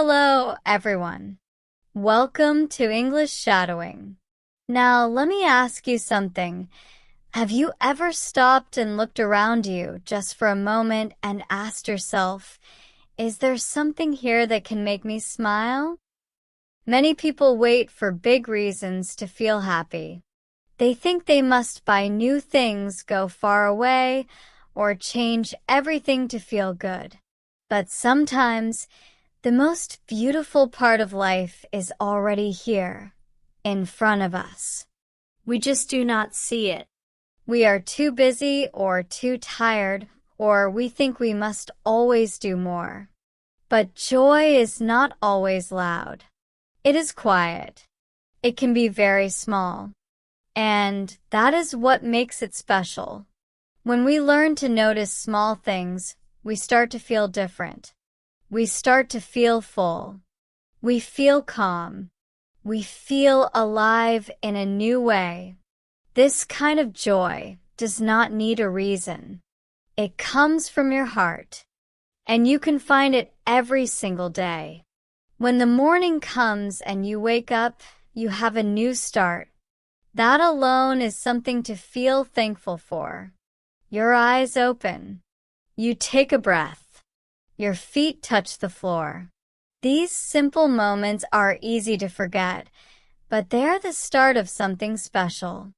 Hello, everyone. Welcome to English Shadowing. Now, let me ask you something. Have you ever stopped and looked around you just for a moment and asked yourself, is there something here that can make me smile? Many people wait for big reasons to feel happy. They think they must buy new things, go far away, or change everything to feel good. But sometimes, the most beautiful part of life is already here, in front of us. We just do not see it. We are too busy or too tired, or we think we must always do more. But joy is not always loud. It is quiet. It can be very small. And that is what makes it special. When we learn to notice small things, we start to feel different. We start to feel full. We feel calm. We feel alive in a new way. This kind of joy does not need a reason. It comes from your heart, and you can find it every single day. When the morning comes and you wake up, you have a new start. That alone is something to feel thankful for. Your eyes open. You take a breath. Your feet touch the floor. These simple moments are easy to forget, but they are the start of something special.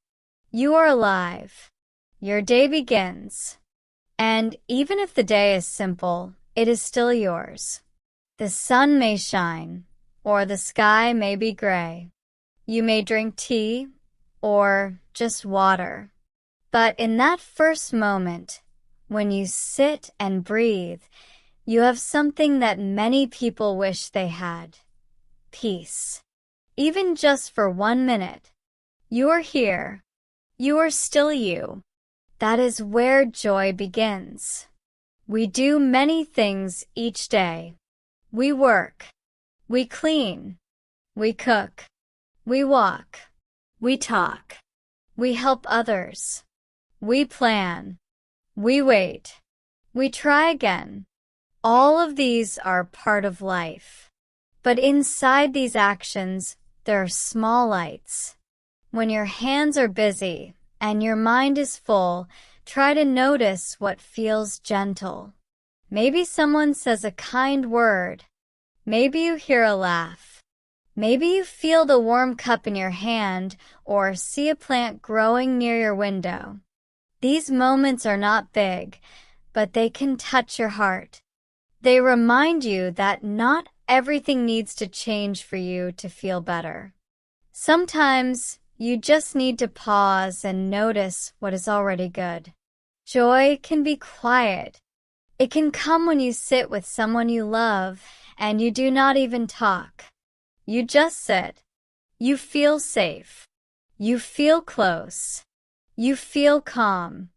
You are alive. Your day begins. And even if the day is simple, it is still yours. The sun may shine, or the sky may be gray. You may drink tea, or just water. But in that first moment, when you sit and breathe, you have something that many people wish they had. Peace. Even just for 1 minute. You are here. You are still you. That is where joy begins. We do many things each day. We work. We clean. We cook. We walk. We talk. We help others. We plan. We wait. We try again. All of these are part of life. But inside these actions, there are small lights. When your hands are busy and your mind is full, try to notice what feels gentle. Maybe someone says a kind word. Maybe you hear a laugh. Maybe you feel the warm cup in your hand or see a plant growing near your window. These moments are not big, but they can touch your heart. They remind you that not everything needs to change for you to feel better. Sometimes you just need to pause and notice what is already good. Joy can be quiet. It can come when you sit with someone you love and you do not even talk. You just sit. You feel safe. You feel close. You feel calm.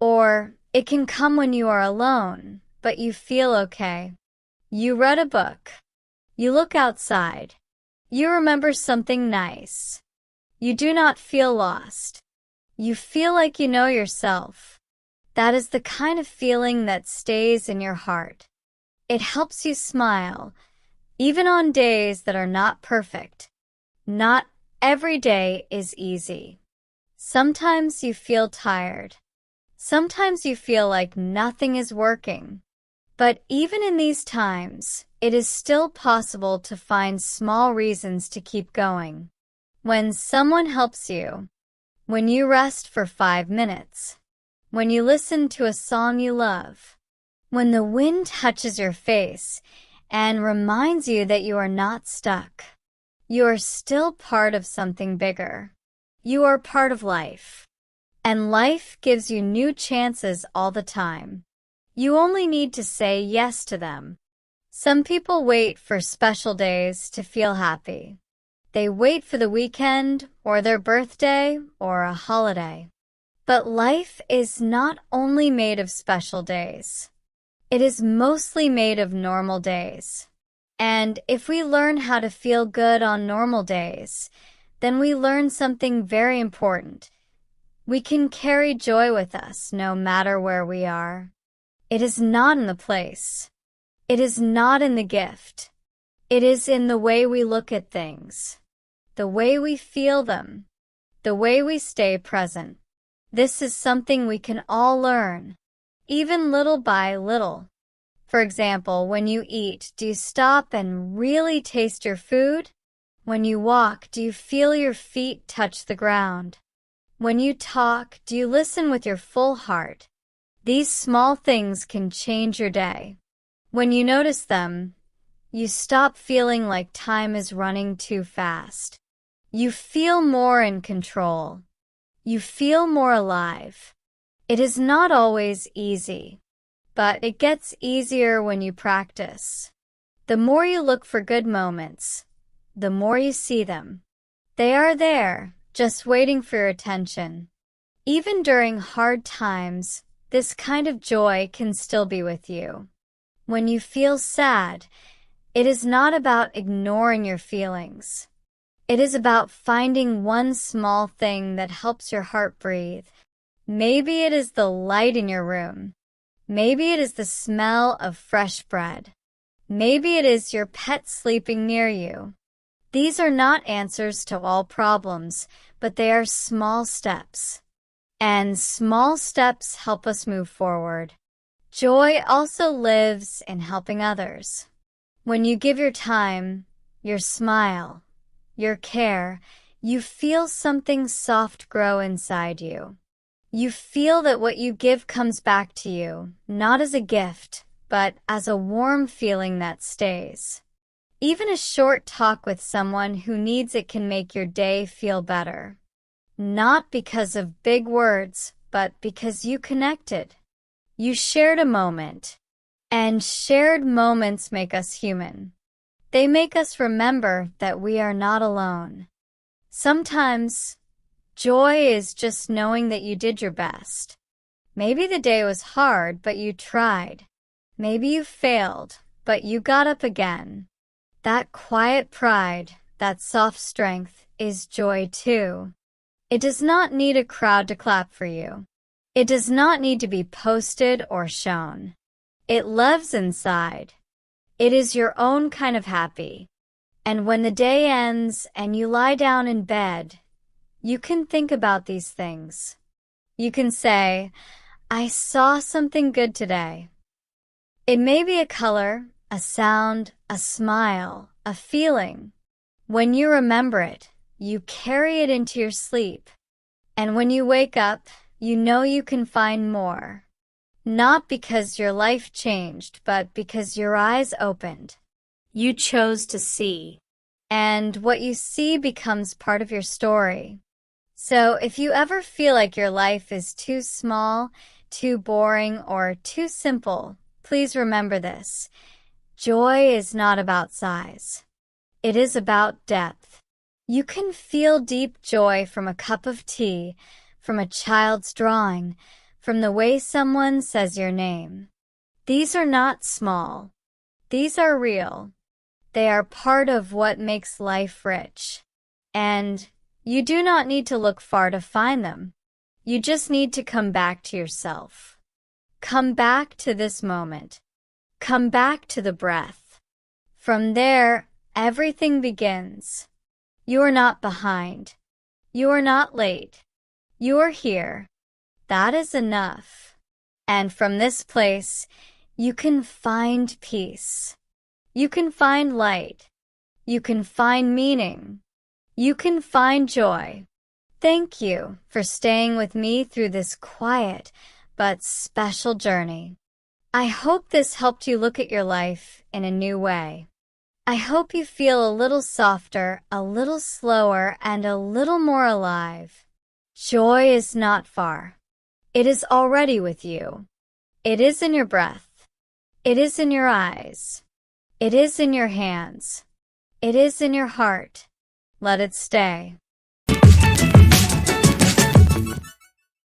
Or it can come when you are alone, but you feel okay. You read a book. You look outside. You remember something nice. You do not feel lost. You feel like you know yourself. That is the kind of feeling that stays in your heart. It helps you smile, even on days that are not perfect. Not every day is easy. Sometimes you feel tired. Sometimes you feel like nothing is working. But even in these times, it is still possible to find small reasons to keep going. When someone helps you, when you rest for 5 minutes, when you listen to a song you love, when the wind touches your face and reminds you that you are not stuck, you are still part of something bigger. You are part of life. And life gives you new chances all the time. You only need to say yes to them. Some people wait for special days to feel happy. They wait for the weekend or their birthday or a holiday. But life is not only made of special days. It is mostly made of normal days. And if we learn how to feel good on normal days, then we learn something very important. We can carry joy with us no matter where we are. It is not in the place. It is not in the gift. It is in the way we look at things, the way we feel them, the way we stay present. This is something we can all learn, even little by little. For example, when you eat, do you stop and really taste your food? When you walk, do you feel your feet touch the ground? When you talk, do you listen with your full heart? These small things can change your day. When you notice them, you stop feeling like time is running too fast. You feel more in control. You feel more alive. It is not always easy, but it gets easier when you practice. The more you look for good moments, the more you see them. They are there, just waiting for your attention. Even during hard times, this kind of joy can still be with you. When you feel sad, it is not about ignoring your feelings. It is about finding one small thing that helps your heart breathe. Maybe it is the light in your room. Maybe it is the smell of fresh bread. Maybe it is your pet sleeping near you. These are not answers to all problems, but they are small steps. And small steps help us move forward. Joy also lives in helping others. When you give your time, your smile, your care, you feel something soft grow inside you. You feel that what you give comes back to you, not as a gift, but as a warm feeling that stays. Even a short talk with someone who needs it can make your day feel better. Not because of big words, but because you connected. You shared a moment. And shared moments make us human. They make us remember that we are not alone. Sometimes, joy is just knowing that you did your best. Maybe the day was hard, but you tried. Maybe you failed, but you got up again. That quiet pride, that soft strength, is joy too. It does not need a crowd to clap for you. It does not need to be posted or shown. It lives inside. It is your own kind of happy. And when the day ends and you lie down in bed, you can think about these things. You can say, I saw something good today. It may be a color, a sound, a smile, a feeling. When you remember it, you carry it into your sleep. And when you wake up, you know you can find more. Not because your life changed, but because your eyes opened. You chose to see. And what you see becomes part of your story. So if you ever feel like your life is too small, too boring, or too simple, please remember this. Joy is not about size. It is about depth. You can feel deep joy from a cup of tea, from a child's drawing, from the way someone says your name. These are not small. These are real. They are part of what makes life rich. And you do not need to look far to find them. You just need to come back to yourself. Come back to this moment. Come back to the breath. From there, everything begins. You are not behind. You are not late. You are here. That is enough. And from this place, you can find peace. You can find light. You can find meaning. You can find joy. Thank you for staying with me through this quiet but special journey. I hope this helped you look at your life in a new way. I hope you feel a little softer, a little slower, and a little more alive. Joy is not far. It is already with you. It is in your breath. It is in your eyes. It is in your hands. It is in your heart. Let it stay.